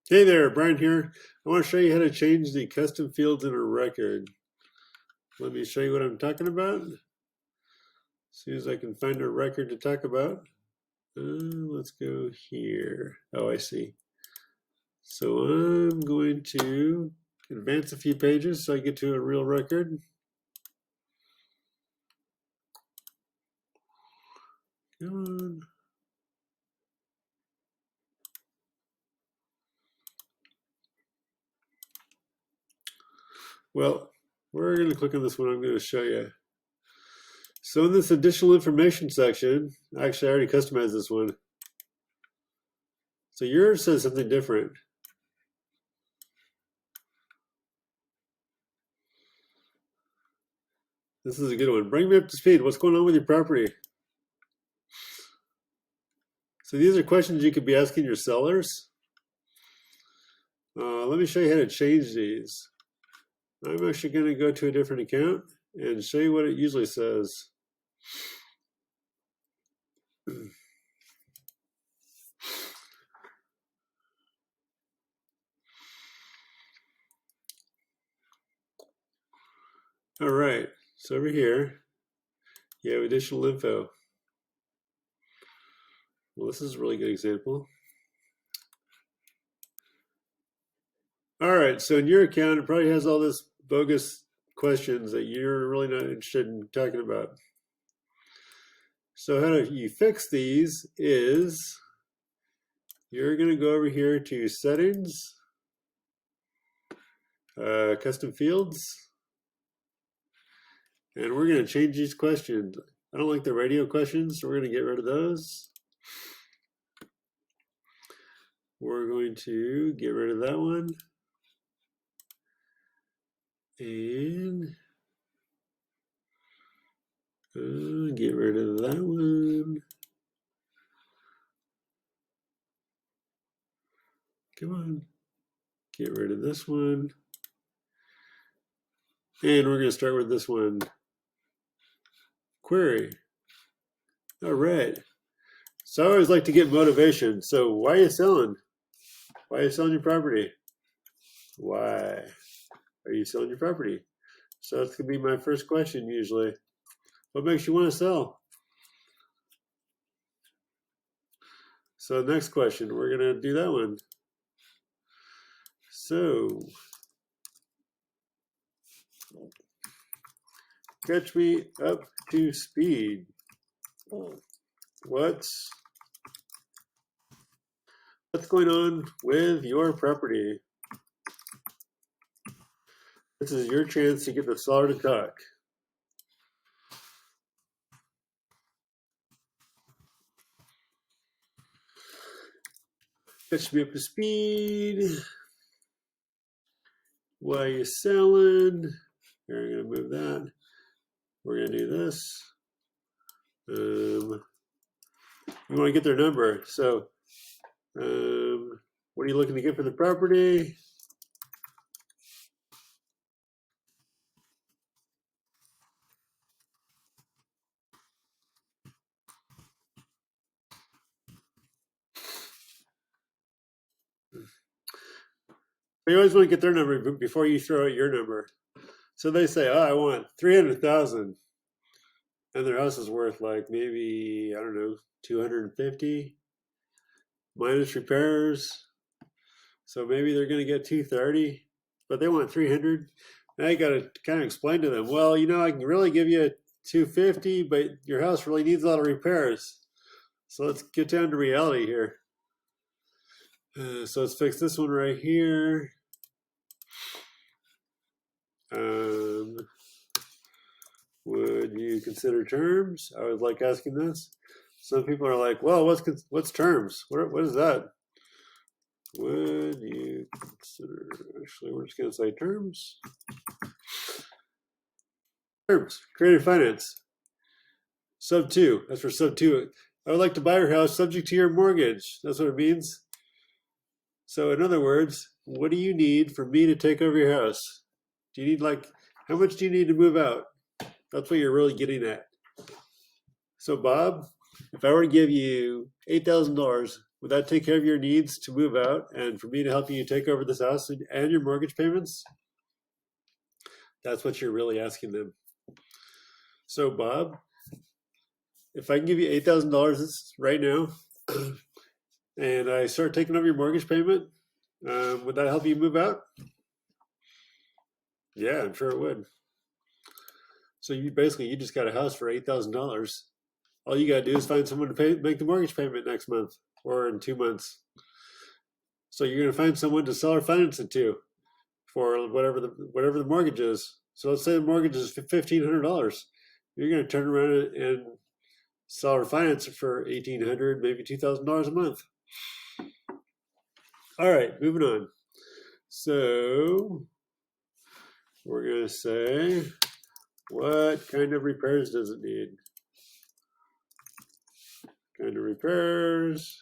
Hey there, Brian here. I want to show you how to change the custom fields in a record. Let me show you what I'm talking about. See as I can find a record to talk about. Let's go here. Oh, I see. So I'm going to advance a few pages so I get to a real record. Come on. Well, we're going to click on this one. I'm going to show you. So in this additional information section, actually I already customized this one. So yours says something different. This is a good one. Bring me up to speed. What's going on with your property? So these are questions you could be asking your sellers. Let me show you how to change these. I'm actually going to go to a different account and show you what it usually says. All right, so over here, you have additional info. Well, this is a really good example. All right, so in your account, it probably has all this bogus questions that you're really not interested in talking about. So how do you fix these is you're going to go over here to settings, custom fields, and we're going to change these questions. I don't like the radio questions, so we're going to get rid of those. We're going to get rid of that one. And get rid of that one. Come on. Get rid of this one. And we're going to start with this one. Query. All right. So I always like to get motivation. So why are you selling? Why are you selling your property? Why are you selling your property? So that's going to be my first question usually. What makes you want to sell? So next question, we're going to do that one. So, catch me up to speed. What's going on with your property? This is your chance to get the seller to talk. Catch me up to speed. Why are you selling? We're going to move that. We're going to do this. We want to get their number. So, what are you looking to get for the property? You always want to get their number before you throw out your number. So they say, oh, I want 300,000. And their house is worth like maybe, I don't know, 250 minus repairs. So maybe they're going to get 230, but they want 300. Now you got to kind of explain to them, well, you know, I can really give you 250, but your house really needs a lot of repairs. So let's get down to reality here. So let's fix this one right here. Would you consider terms? I would like asking this. Some people are like, well, what's terms? What is that? Would you consider, actually, we're just going to say terms. Terms, creative finance. Sub 2, that's for sub 2. I would like to buy your house subject to your mortgage. That's what it means. So in other words, what do you need for me to take over your house? Do you need how much do you need to move out? That's what you're really getting at. So Bob, if I were to give you $8,000 would that take care of your needs to move out and for me to help you take over this house and your mortgage payments? That's what you're really asking them. So, Bob, if I can give you $8,000 right now and I start taking over your mortgage payment, would that help you move out? Yeah, I'm sure it would. So you just got a house for $8,000. All you got to do is find someone to make the mortgage payment next month or in 2 months. So you're going to find someone to sell or finance it to for whatever the mortgage is. So let's say the mortgage is $1,500. You're going to turn around and sell or finance it for $1,800, maybe $2,000 a month. All right, moving on. So we're going to say, what kind of repairs does it need? Kind of repairs.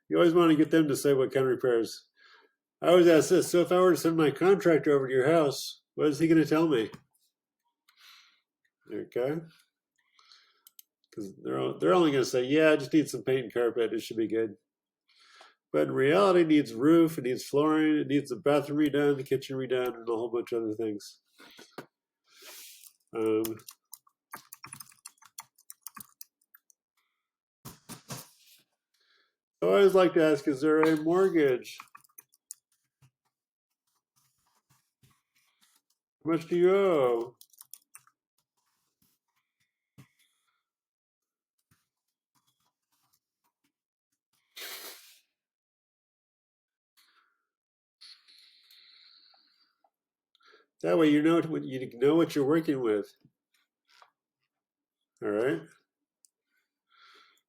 You always want to get them to say what kind of repairs. I always ask this, so if I were to send my contractor over to your house, what is he going to tell me? Okay. Because they're only going to say, yeah, I just need some paint and carpet, it should be good. But in reality, it needs roof, it needs flooring, it needs the bathroom redone, the kitchen redone, and a whole bunch of other things. I always like to ask, is there a mortgage? How much do you owe? That way you know what you're working with. All right.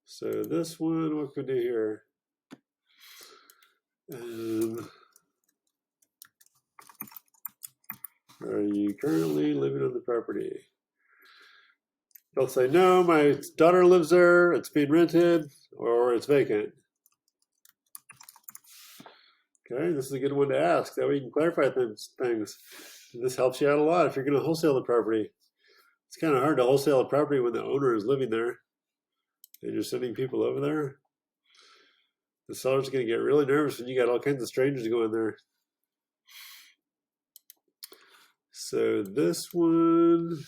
So this one, what can we do here? Are you currently living on the property? They'll say, no, my daughter lives there, it's being rented, or it's vacant. Okay, this is a good one to ask. That way you can clarify things. This helps you out a lot if you're going to wholesale the property. It's kind of hard to wholesale a property when the owner is living there and you're sending people over there. The seller's going to get really nervous when you got all kinds of strangers going there. So this one,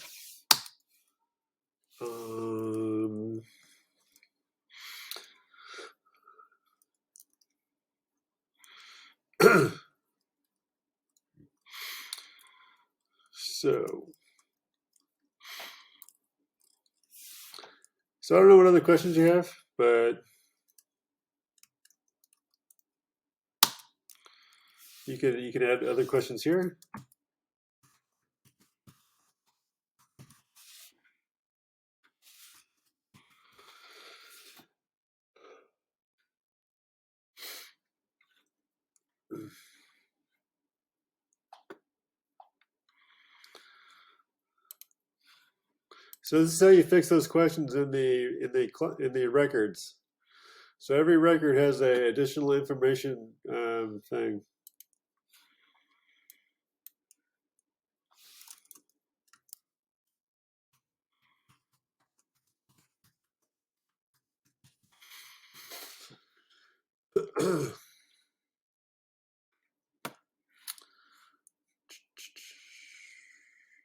so I don't know what other questions you have, but you can add other questions here. So this is how you fix those questions in the records. So every record has an additional information thing.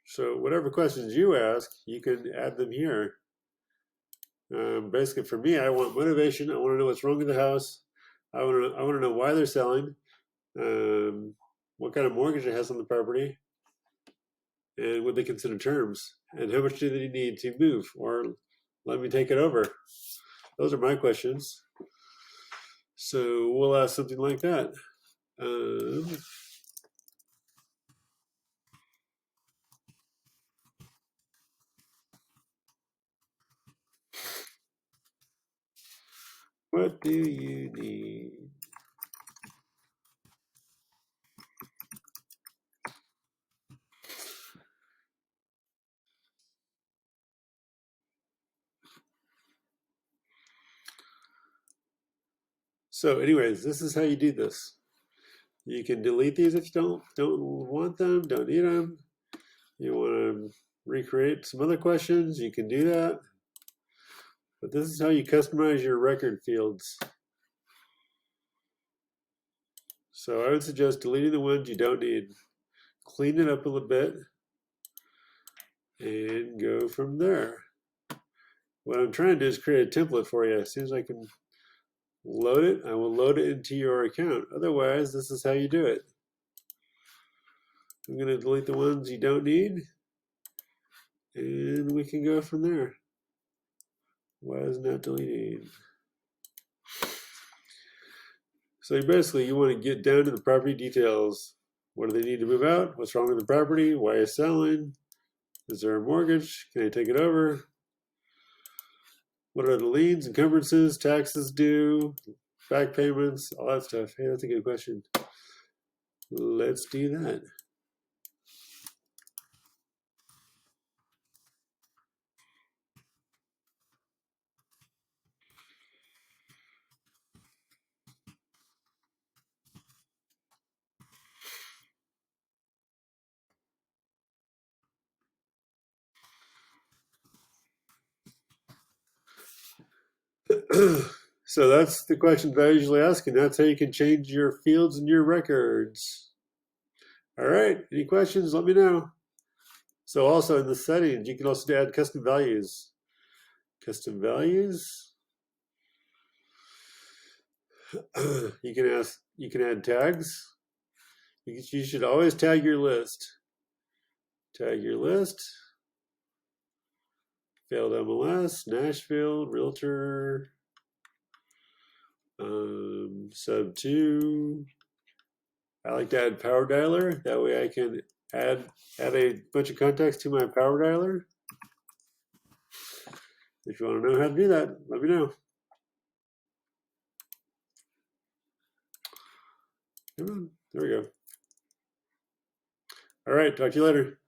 So whatever questions you ask, you can add them here. Basically, for me, I want motivation. I want to know what's wrong with the house. I want to know why they're selling, what kind of mortgage it has on the property, and what they consider terms, and how much do they need to move or let me take it over. Those are my questions. So we'll ask something like that. What do you need? So anyways, this is how you do this. You can delete these if you don't want them, don't need them. You want to recreate some other questions, you can do that. But this is how you customize your record fields. So I would suggest deleting the ones you don't need. Clean it up a little bit and go from there. What I'm trying to do is create a template for you. As soon as I can load it, I will load it into your account. Otherwise, this is how you do it. I'm going to delete the ones you don't need, and we can go from there. Why is it not deleting? So basically, you want to get down to the property details. What do they need to move out? What's wrong with the property? Why is selling? Is there a mortgage? Can I take it over? What are the liens, encumbrances, taxes due, back payments, all that stuff? Hey, that's a good question. Let's do that. So that's the question that I usually ask, and that's how you can change your fields and your records. All right, any questions? Let me know. So also in the settings, you can also add custom values. Custom values. You can add tags. You should always tag your list. Tag your list. Failed MLS, Nashville, Realtor, sub 2. I like to add Power Dialer. That way I can add a bunch of contacts to my Power Dialer. If you want to know how to do that, let me know. Come on, there we go. All right, talk to you later.